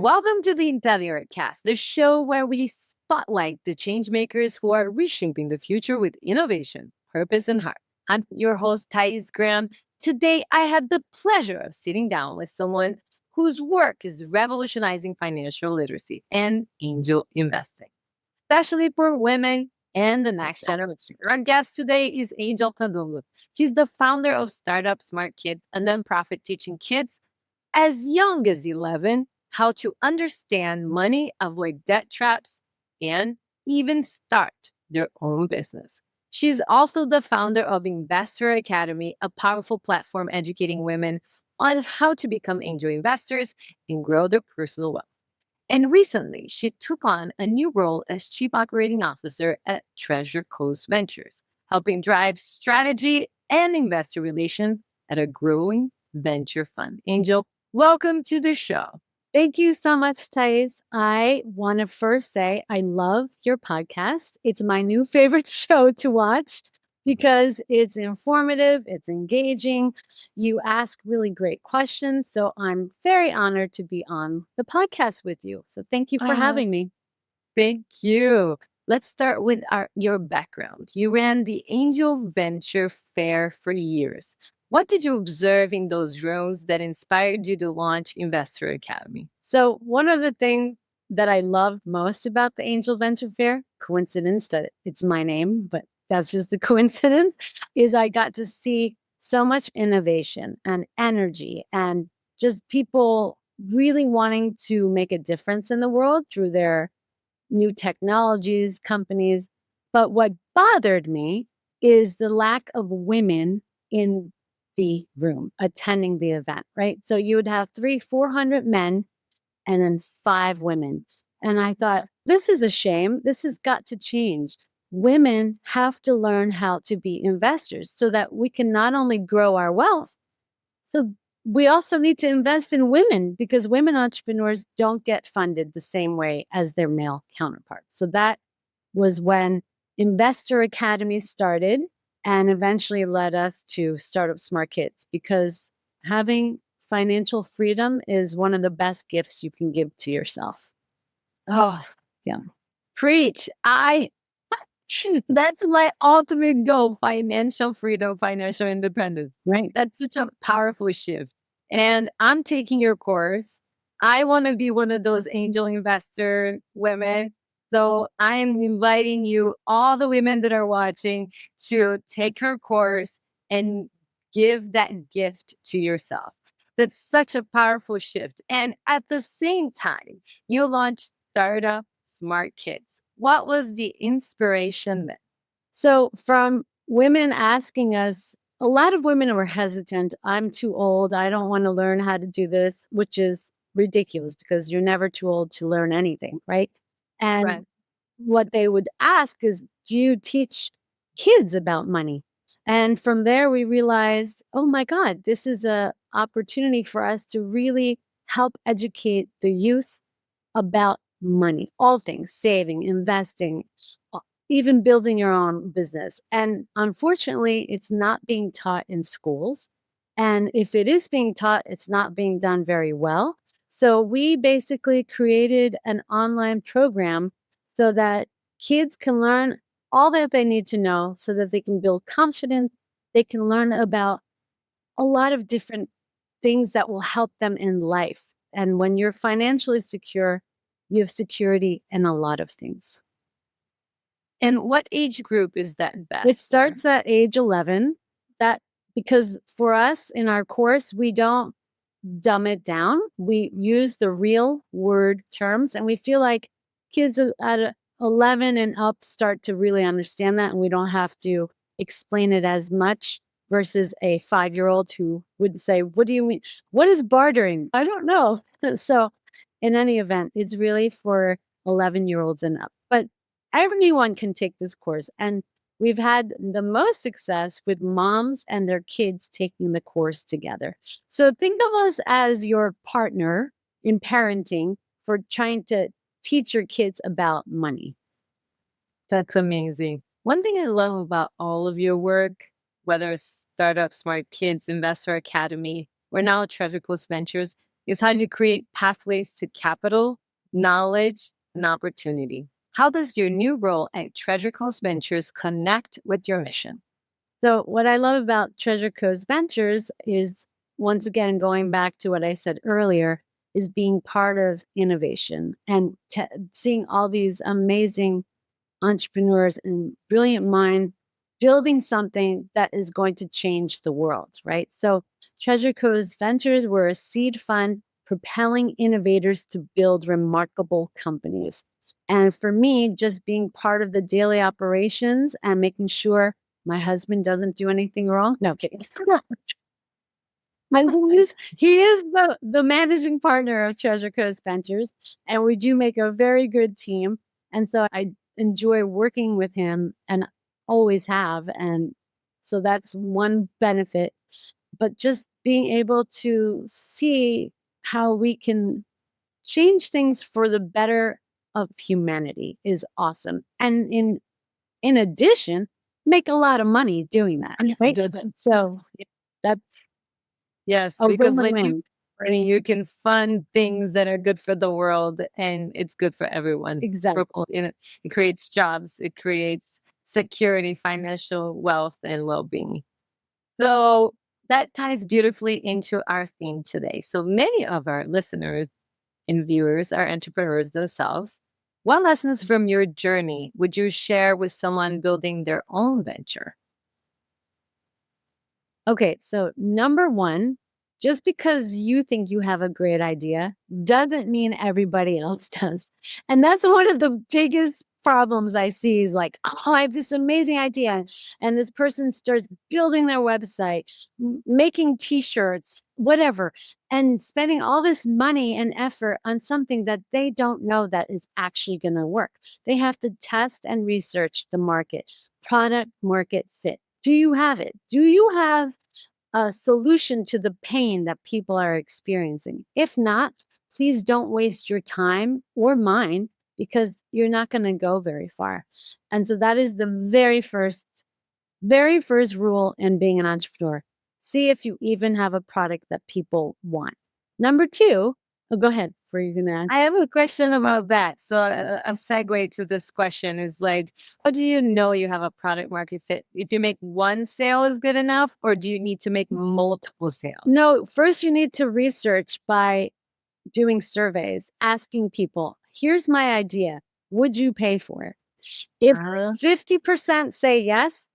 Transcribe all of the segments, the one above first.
Welcome to the InteliArt Cast, the show where we spotlight the changemakers who are reshaping the future with innovation, purpose, and heart. I'm your host, Thaís Graham. Today, I had the pleasure of sitting down with someone whose work is revolutionizing financial literacy and angel investing, especially for women and the next generation. Our guest today is Angel Padulo. She's the founder of startup Smart Kids, a nonprofit teaching kids as young as 11 how to understand money, avoid debt traps, and even start their own business. She's also the founder of investHER Academy, a powerful platform educating women on how to become angel investors and grow their personal wealth. And recently, she took on a new role as Chief Operating Officer at Treasure Coast Ventures, helping drive strategy and investor relations at a growing venture fund. Angel, welcome to the show. Thank you so much, Thais. I want to first say I love your podcast. It's my new favorite show to watch because it's informative, it's engaging. You ask really great questions. So I'm very honored to be on the podcast with you. So thank you for having me. Thank you. Let's start with your background. You ran the Angel Venture Fair for years. What did you observe in those rooms that inspired you to launch investHER Academy? So one of the things that I loved most about the Angel Venture Fair, coincidence that it's my name, but that's just a coincidence, is I got to see so much innovation and energy and just people really wanting to make a difference in the world through their new technologies, companies. But what bothered me is the lack of women in the room attending the event, right? So you would have 400 men and then 5 women. And I thought, this is a shame. This has got to change. Women have to learn how to be investors so that we can not only grow our wealth, so we also need to invest in women because women entrepreneurs don't get funded the same way as their male counterparts. So that was when investHER Academy started and eventually led us to Startup Smart Kids, because having financial freedom is one of the best gifts you can give to yourself. Oh, yeah. Preach. That's my ultimate goal: financial freedom, financial independence. Right. That's such a powerful shift. And I'm taking your course. I want to be one of those angel investor women. So I'm inviting you, all the women that are watching, to take her course and give that gift to yourself. That's such a powerful shift. And at the same time, you launched Startup Smart Kids. What was the inspiration then? So from women asking us, a lot of women were hesitant. I'm too old. I don't want to learn how to do this, which is ridiculous because you're never too old to learn anything, right? And what they would ask is, do you teach kids about money? And from there, we realized, oh my God, this is an opportunity for us to really help educate the youth about money, all things, saving, investing, even building your own business. And unfortunately, it's not being taught in schools. And if it is being taught, it's not being done very well. So we basically created an online program so that kids can learn all that they need to know so that they can build confidence. They can learn about a lot of different things that will help them in life. And when you're financially secure, you have security in a lot of things. And what age group is that best? It starts at age 11. Because for us in our course, we don't dumb it down. We use the real word terms, and we feel like kids at 11 and up start to really understand that, and we don't have to explain it as much versus a 5-year-old who would say, what do you mean? What is bartering? I don't know. So in any event, it's really for 11-year-olds and up. But everyone can take this course. And we've had the most success with moms and their kids taking the course together. So think of us as your partner in parenting for trying to teach your kids about money. That's amazing. One thing I love about all of your work, whether it's Startup Smart Kids, investHER Academy, or now Treasure Coast Ventures, is how you create pathways to capital, knowledge, and opportunity. How does your new role at Treasure Coast Ventures connect with your mission? So, what I love about Treasure Coast Ventures is, once again, going back to what I said earlier, is being part of innovation and seeing all these amazing entrepreneurs and brilliant minds building something that is going to change the world, right? So, Treasure Coast Ventures were a seed fund propelling innovators to build remarkable companies. And for me, just being part of the daily operations and making sure my husband doesn't do anything wrong. No, kidding. He is the managing partner of Treasure Coast Ventures, and we do make a very good team. And so I enjoy working with him and always have. And so that's one benefit. But just being able to see how we can change things for the better of humanity is awesome. And in addition, make a lot of money doing that. Right? So that's Yes, a because when you win-win. you can fund things that are good for the world and it's good for everyone. Exactly. It creates jobs, it creates security, financial wealth, and well being. So that ties beautifully into our theme today. So many of our listeners and viewers are entrepreneurs themselves. What lessons from your journey would you share with someone building their own venture? Okay, so number one, just because you think you have a great idea doesn't mean everybody else does. And that's one of the biggest problems I see is like, oh, I have this amazing idea. And this person starts building their website, making t-shirts, whatever, and spending all this money and effort on something that they don't know that is actually going to work. They have to test and research the market, product market fit. Do you have it? Do you have a solution to the pain that people are experiencing? If not, please don't waste your time or mine because you're not going to go very far. And so that is the very first rule in being an entrepreneur. See if you even have a product that people want. Number two, oh, go ahead. Were you going to ask? I have a question about that. So a segue to this question is like, how do you know you have a product market fit? If you make one sale is good enough, or do you need to make multiple sales? No, first you need to research by doing surveys, asking people, here's my idea. Would you pay for it? If 50% say yes,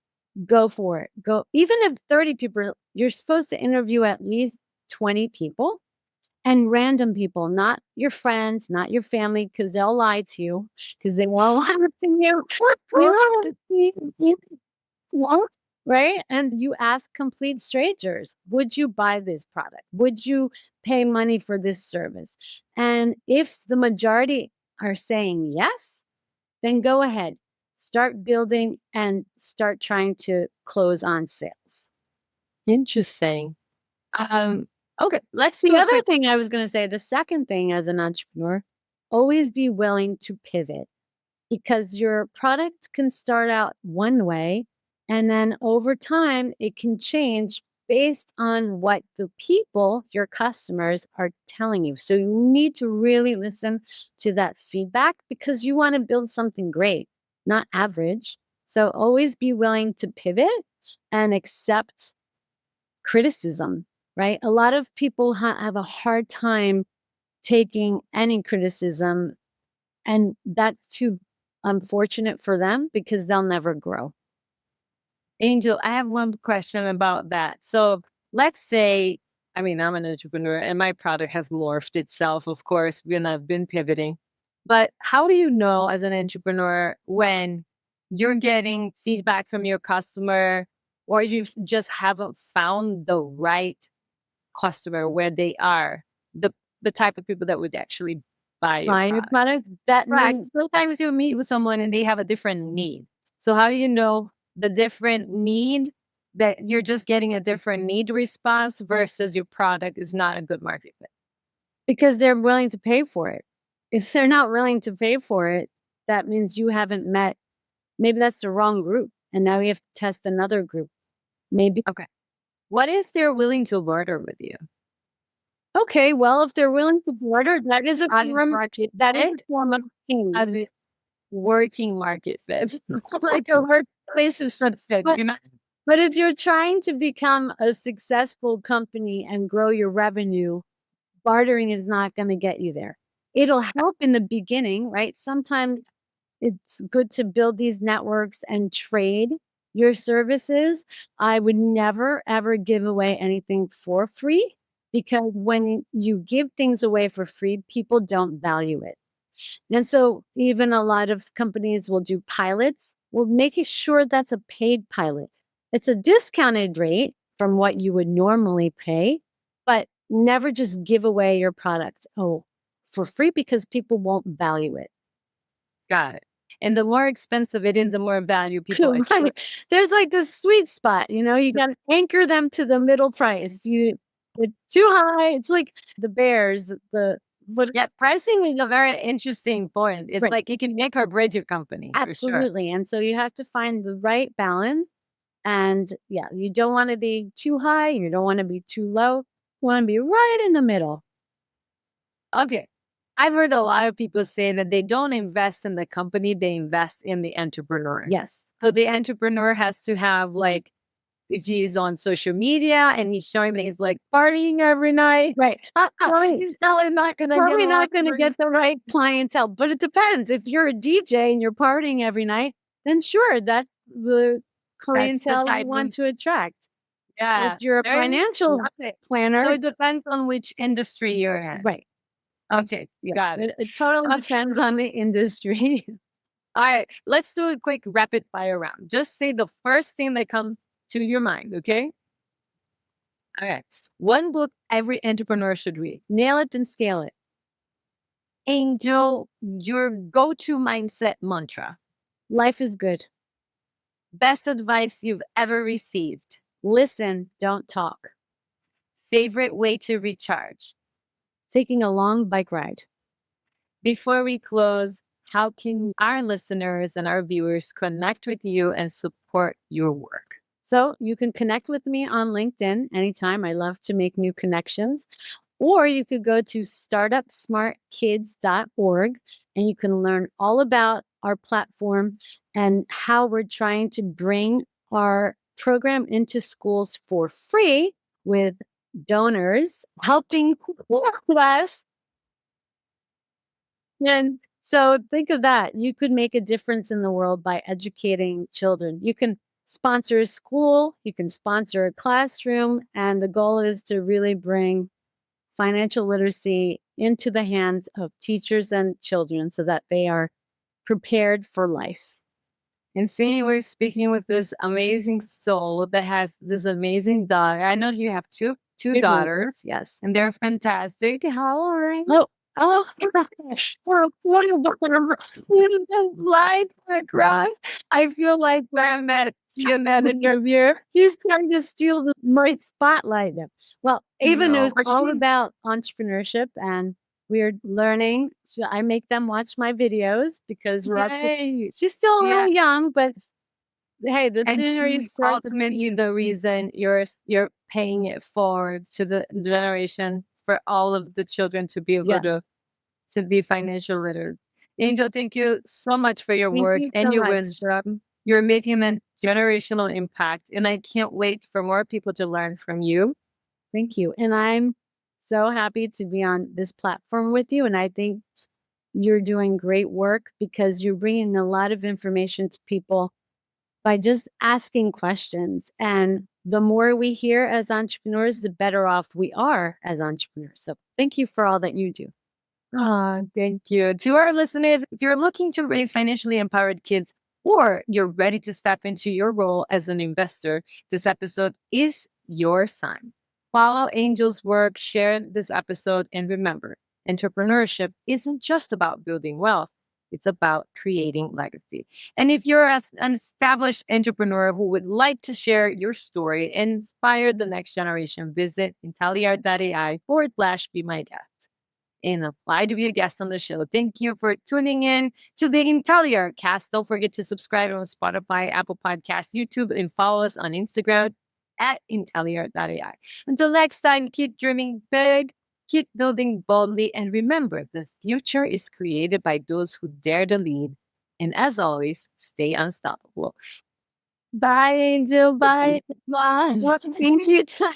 go for it. Go. Even if 30 people, you're supposed to interview at least 20 people and random people, not your friends, not your family, because they'll lie to you, because they won't want to see you. Right? And you ask complete strangers, would you buy this product? Would you pay money for this service? And if the majority are saying yes, then go ahead, start building and start trying to close on sales. Interesting. Okay, let's The do a other quick. thing I was going to say, the second thing as an entrepreneur, always be willing to pivot because your product can start out one way and then over time it can change based on what the people, your customers, are telling you. So you need to really listen to that feedback because you want to build something great, not average. So always be willing to pivot and accept criticism, right? A lot of people have a hard time taking any criticism, and that's too unfortunate for them because they'll never grow. Angel, I have one question about that. So let's say, I mean, I'm an entrepreneur and my product has morphed itself, of course, when I've been pivoting. But how do you know as an entrepreneur when you're getting feedback from your customer or you just haven't found the right customer where they are, the type of people that would actually buy your Buy your product? product, that Right. means Sometimes you meet with someone and they have a different need. So how do you know the different need that you're just getting a different need response versus your product is not a good market fit? because they're willing to pay for it. If they're not willing to pay for it, that means you haven't met. Maybe that's the wrong group. And now you have to test another group. Maybe. Okay. What if they're willing to barter with you? Okay, well, if they're willing to barter, that is a form, market that is fit, a form of payment. a working market fit, like a workplace is fit. But- You know? But if you're trying to become a successful company and grow your revenue, bartering is not going to get you there. It'll help in the beginning, right? Sometimes it's good to build these networks and trade your services. I would never, ever give away anything for free, because when you give things away for free, people don't value it. And so even a lot of companies will do pilots. Well, making sure that's a paid pilot. It's a discounted rate from what you would normally pay, but never just give away your product for free, because people won't value it. Got it. And the more expensive it is, the more value people actually. Right. There's like this sweet spot, you got to anchor them to the middle price. It's too high. It's like the bears, Yeah, pricing is a very interesting point. It's Right. like it can make or break your company. For sure. Absolutely. And so you have to find the right balance. And yeah, you don't want to be too high. You don't want to be too low. You want to be right in the middle. Okay. I've heard a lot of people say that they don't invest in the company, they invest in the entrepreneur. Yes. So the entrepreneur has to have, like, if he's on social media and he's showing that he's like partying every night, Right. he's probably not going to Probably not going to get the right clientele. But it depends. If you're a DJ and you're partying every night, then sure, that's the clientele you want to attract. Yeah. If you're a financial planner. So it depends on which industry you're in. Right. Okay. Yeah. Got it. It totally depends on the industry. All right. Let's do a quick rapid fire round. Just say the first thing that comes to your mind. Okay. Okay. One book every entrepreneur should read. Nail it and scale it. Angel, your go-to mindset mantra. Life is good. Best advice you've ever received. Listen, don't talk. Favorite way to recharge. Taking a long bike ride. Before we close, how can our listeners and our viewers connect with you and support your work? So you can connect with me on LinkedIn anytime. I love to make new connections. Or you could go to startupsmartkids.org and you can learn all about our platform and how we're trying to bring our program into schools for free with donors helping us. And so think of that. You could make a difference in the world by educating children. You can sponsor a school, you can sponsor a classroom, and the goal is to really bring financial literacy into the hands of teachers and children so that they are prepared for life. And see, we're speaking with this amazing soul that has this amazing daughter. I know you have two daughters. Yes. And they're fantastic. How are you? Oh, Life across. I feel like I'm that interview. He's trying to steal my spotlight now. Well, Ava knows all about entrepreneurship, and we're learning. So I make them watch my videos because she's still a little young, but hey, the sooner you start, ultimately the reason you're paying it forward to the generation for all of the children to be able to be financial literate. Angel, thank you so much for your work and your wisdom. You're making a generational impact, and I can't wait for more people to learn from you. Thank you. And I'm so happy to be on this platform with you. And I think you're doing great work because you're bringing a lot of information to people by just asking questions. And the more we hear as entrepreneurs, the better off we are as entrepreneurs. So thank you for all that you do. Thank you. To our listeners, if you're looking to raise financially empowered kids or you're ready to step into your role as an investor, this episode is your sign. Follow Angel's work, share this episode, and remember, entrepreneurship isn't just about building wealth. It's about creating legacy. And if you're an established entrepreneur who would like to share your story and inspire the next generation, visit InteliArt.ai/be my guest and apply to be a guest on the show. Thank you for tuning in to the InteliArt Cast. Don't forget to subscribe on Spotify, Apple Podcasts, YouTube, and follow us on Instagram at InteliArt.ai. Until next time, keep dreaming big Keep building boldly and remember the future is created by those who dare to lead. And as always, stay unstoppable. Bye, Angel. Bye. Bye. Thank you, Ty.